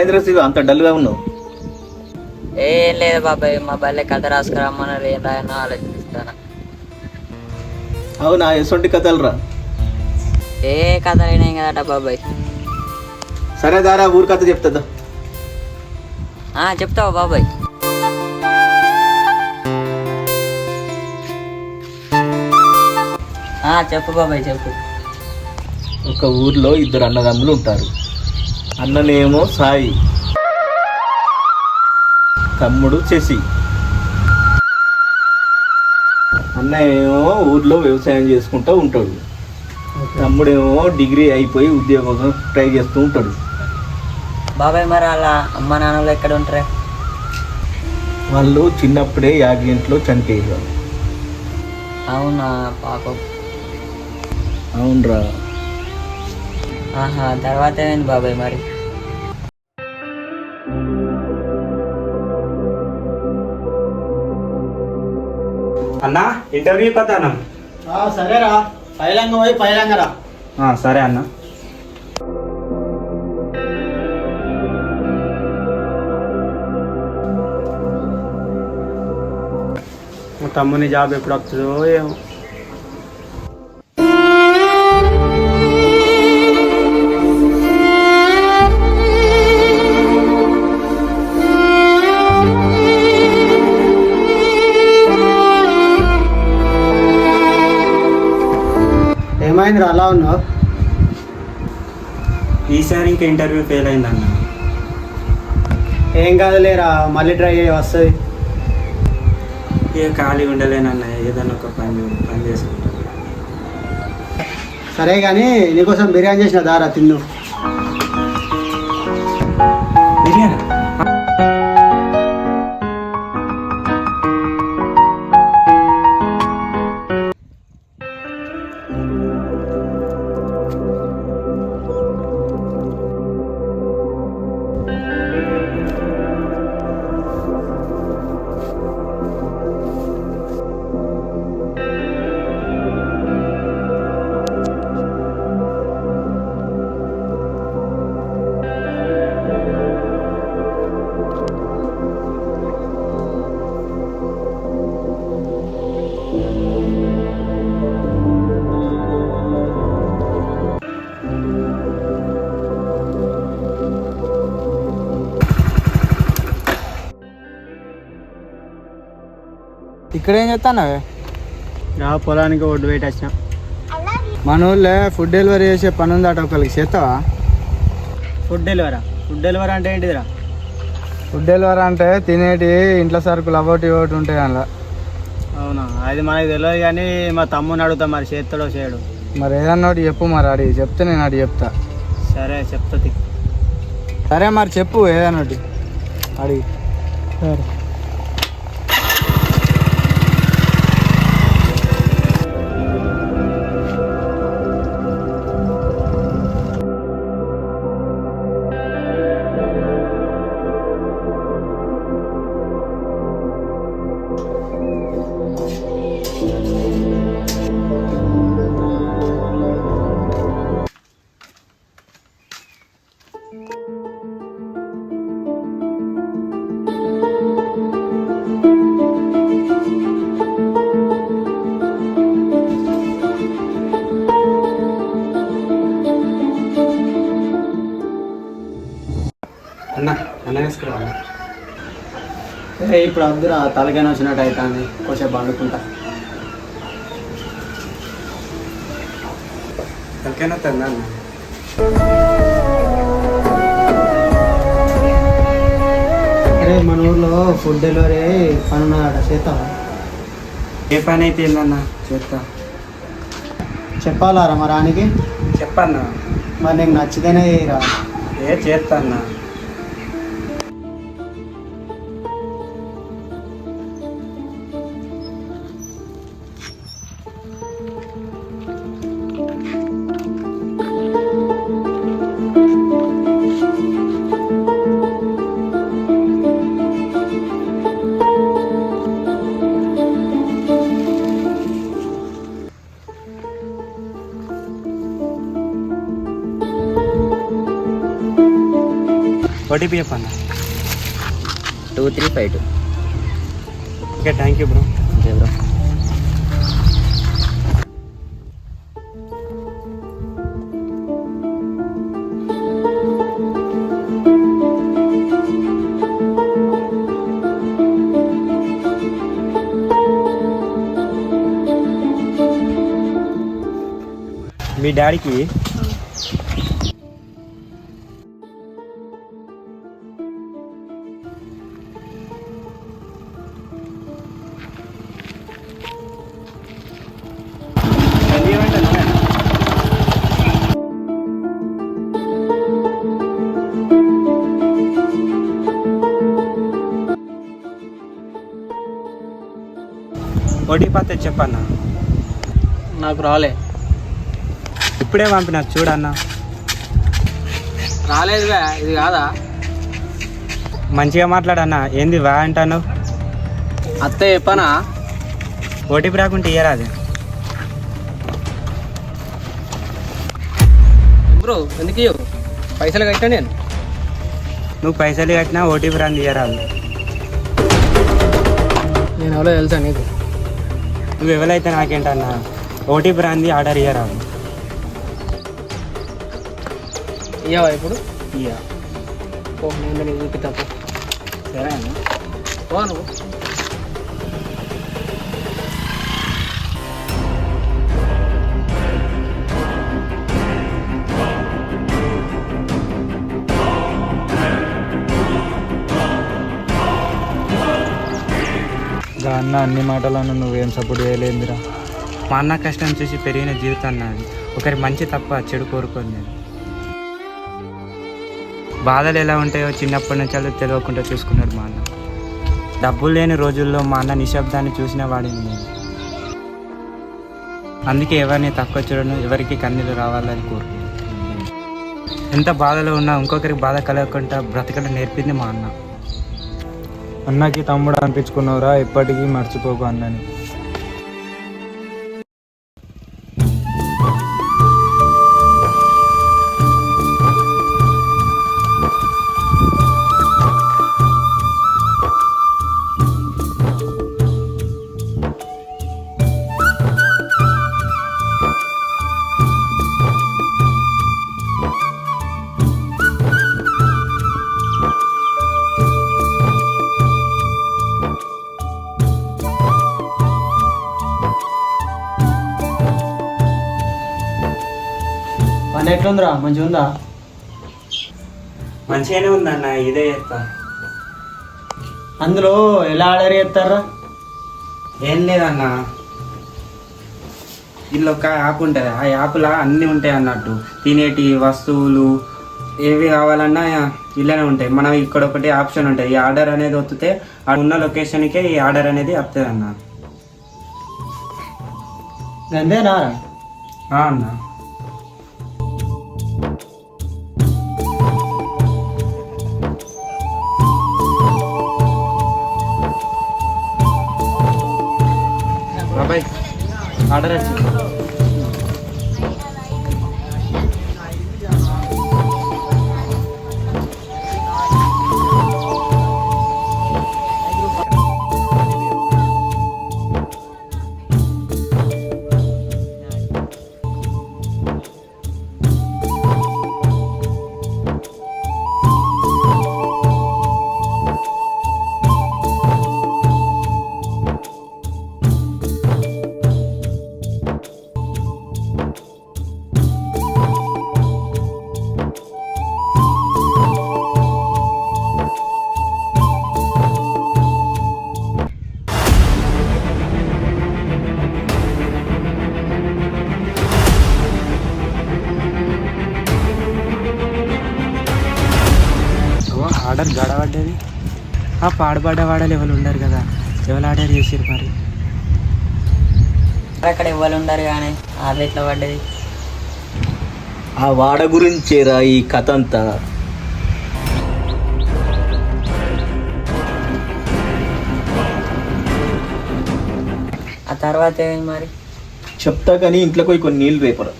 ఏమైంది శివ అంత డల్గా ఉన్నావు? ఏం లేదు బాబాయ్, మా బల్లె కథ రాసుకురమ్మన్నారు, ఏం రాయనో ఆలోచిస్తాను. అవునా, ఎసొంటి కథలు రా? ఏ కథ అయినాయి కదట బాబాయ్. సరే దారా ఊరి కథ చెప్తుందా? చెప్తావా బాబాయ్? చెప్పు బాబాయ్ చెప్పు. ఒక ఊర్లో ఇద్దరు అన్నదమ్ములు ఉంటారు. అన్ననేమో సాయి, తమ్ముడు శశి. అన్న ఏమో ఊర్లో వ్యవసాయం చేసుకుంటూ ఉంటాడు. తమ్ముడేమో డిగ్రీ అయిపోయి ఉద్యోగం ట్రై చేస్తూ ఉంటాడు. బాబాయ్ మరి అలా అమ్మ నాన్నలు ఎక్కడ ఉంటారా? వాళ్ళు చిన్నప్పుడే యాక్సిడెంట్లో చనిపోయారు. అవునా పాపం. అవునరా. తర్వాత ఏమైంది బాబాయ్ మరి? అన్నా ఇంటర్వ్యూ పద్దానం. సరేరా, పైలంగ పోయి పైలంగరా. సరే అన్న. మా తమ్ముని జాబ్ ఎప్పుడు వస్తుందో ఏమో. ఏమైంది అలా ఉన్నావు? ఈసారి ఇంకా ఇంటర్వ్యూ ఫెయిల్ అయిందన్న. ఏం కాదులేరా, మళ్ళీ ట్రై చేయి, వస్తుంది. ఇక ఖాళీ ఉండలేనన్న, ఏదన్నా ఒక పని చేసుకుంటా. సరే కానీ నీకోసం బిర్యానీ చేసిన దారా తిన్ను. బిర్యానీ? ఇక్కడ ఏం చేస్తానవే? పొలానికి ఒడ్డు పెట్టి వచ్చిన. మన ఊళ్ళో ఫుడ్ డెలివరీ చేసే పని ఉందట, ఒకరికి చేస్తావా? ఫుడ్ డెలివరీ అంటే ఏంటిదిరా? ఫుడ్ డెలివరీ అంటే తినేటి ఇంట్లో సరుకులు అవోటి ఒకటి ఉంటాయి అందులో. అవునా, అది మనకి తెలియదు కానీ మా తమ్ముని అడుగుతా, మరి చేస్తాడో చేయడు. మరి ఏదన్నా ఒకటి చెప్పు, మరి అడిగి చెప్తే నేను అడిగి చెప్తా. సరే చెప్తా. సరే మరి చెప్పు ఏదన్నా ఒకటి అడిగి. సరే. అన్న వేసుకురా. ఇప్పుడు వద్దురా, తలకైనా వచ్చినట్టు అవుతుంది, కొంచెం పండుకుంటా. తలకైనా అన్న. అరే మన ఊర్లో ఫుడ్ డెలివరీ పని ఉన్నదట, చేస్తావా? ఏ పని అయితే ఏందన్నా, చేస్తా. చెప్పాలారా మరి ఆయనకి? చెప్పన్నా. మరి నీకు నచ్చితేనే చేయరా. చేస్తా అన్నా. ఓటీపీ చెప్పన్నా. 2352. Okay, thank you bro. Okay bro. మీ డాడీకి ఓటీపీ వస్తే చెప్పన్నా. నాకు రాలే. ఇప్పుడే పంపిన చూడన్నా. రాలేదుగా, ఇది కాదా? మంచిగా మాట్లాడన్నా. ఏంది వా అంటాను? అత్త చెప్పనా? ఓటీపీ రాకుంటే ఇయ్యరాదు. బ్రో ఎందుకు ఇవ్వవు? పైసలు కట్టా నేను. నువ్వు పైసలు కట్టినా ఓటీపీ రాని ఇయ్యరాదు. నేను ఎవరో తెలుసా నీకు? నువ్వు ఎవరైతే నాకేంటన్నా, ఓటీపీ రాంది ఆర్డర్ ఇయ్యరాదు. ఇవ్వవా ఇప్పుడు? ఇయ్య. ఓ నేను నీకు చూపిస్తా పో. సరే అన్న. పో నువ్వు. అన్న అన్ని మాటలను నువ్వేం సపోర్ట్ చేయలేదురా. మా అన్న కష్టం చూసి పెరిగిన జీవితాన్ని నాది. ఒకరి మంచి తప్ప చెడు కోరుకోను నేను. బాధలు ఎలా ఉంటాయో చిన్నప్పటి నుంచి అది తెలియకుండా చూసుకున్నాడు మా అన్న. డబ్బులు లేని రోజుల్లో మా అన్న నిశ్శబ్దాన్ని చూసిన వాడిని నేను. అందుకే ఎవరిని తక్కువ చూడను, ఎవరికి కన్నీళ్ళు రావాలని కోరుకున్నాను. ఎంత బాధలో ఉన్నా ఇంకొకరికి బాధ కలగకుండా బ్రతకడం నేర్పింది మా అన్న. అన్నకి తమ్ముడు అనిపించుకున్నావురా, ఎప్పటికీ మర్చిపోకు అన్నని. పని ఎట్లుందిరా? మంచిగా ఉందా? మంచిగానే ఉందన్న, ఇదే చేస్తా. అందులో ఎలా ఆర్డర్ చేస్తారా? ఏం లేదన్న, ఇందులో ఒక యాప్ ఉంటుంది. ఆ యాప్లో అన్నీ ఉంటాయి అన్నట్టు. తినేటి వస్తువులు ఏవి కావాలన్నా ఇలానే ఉంటాయి. మనం ఇక్కడ ఒకటి ఆప్షన్ ఉంటుంది, ఈ ఆర్డర్ అనేది వస్తే ఆ ఉన్న లొకేషన్కే ఈ ఆర్డర్ అనేది వస్తుంది అన్న. అంతేనా? అన్న బాబాయ్ ఆర్డర్ వచ్చింది. ఆర్డర్ గడబడ్డది. ఆ పాడుపడ్డ వాడలు ఎవరు ఉండరు కదా, ఎవరు ఆర్డర్ చేసారు మరి? అక్కడ ఇవ్వాలి ఉండరు కానీ ఆర్డర్ ఎట్లా పడ్డది? ఆ వాడ గురించేరా ఈ కథ అంతా. ఆ తర్వాత ఏమైంది మరి? చెప్తా కానీ ఇంట్లోకి పోయి కొన్ని నీళ్ళు రేపరు.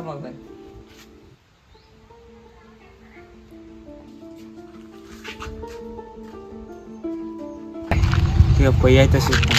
బాబాయ్. ఇక పొయ్యి అయితే చూస్తాను.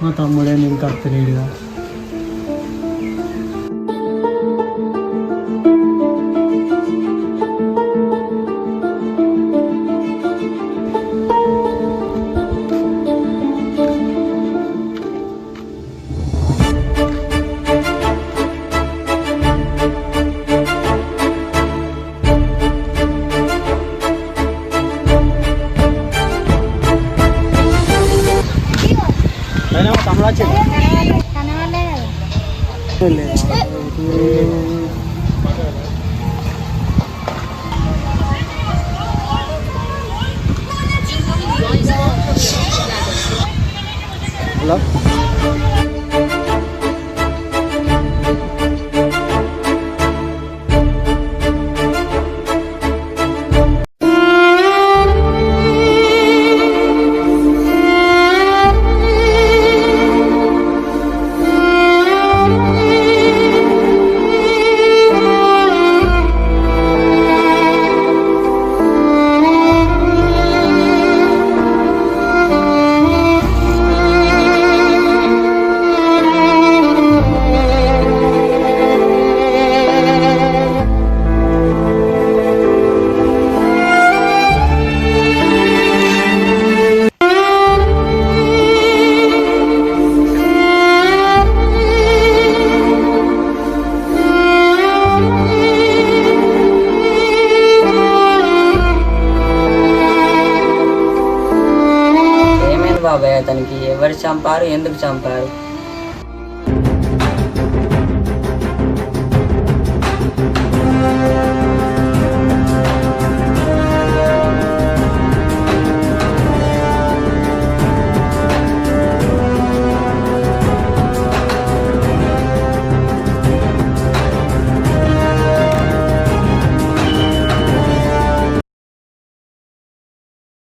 మా తమ్ముడే ఇంకా తెలియదుగా. తమ్ముడు వచ్చింది. హలో బాబాయ్ అతనికి ఎవరు చంపారు, ఎందుకు చంపారు?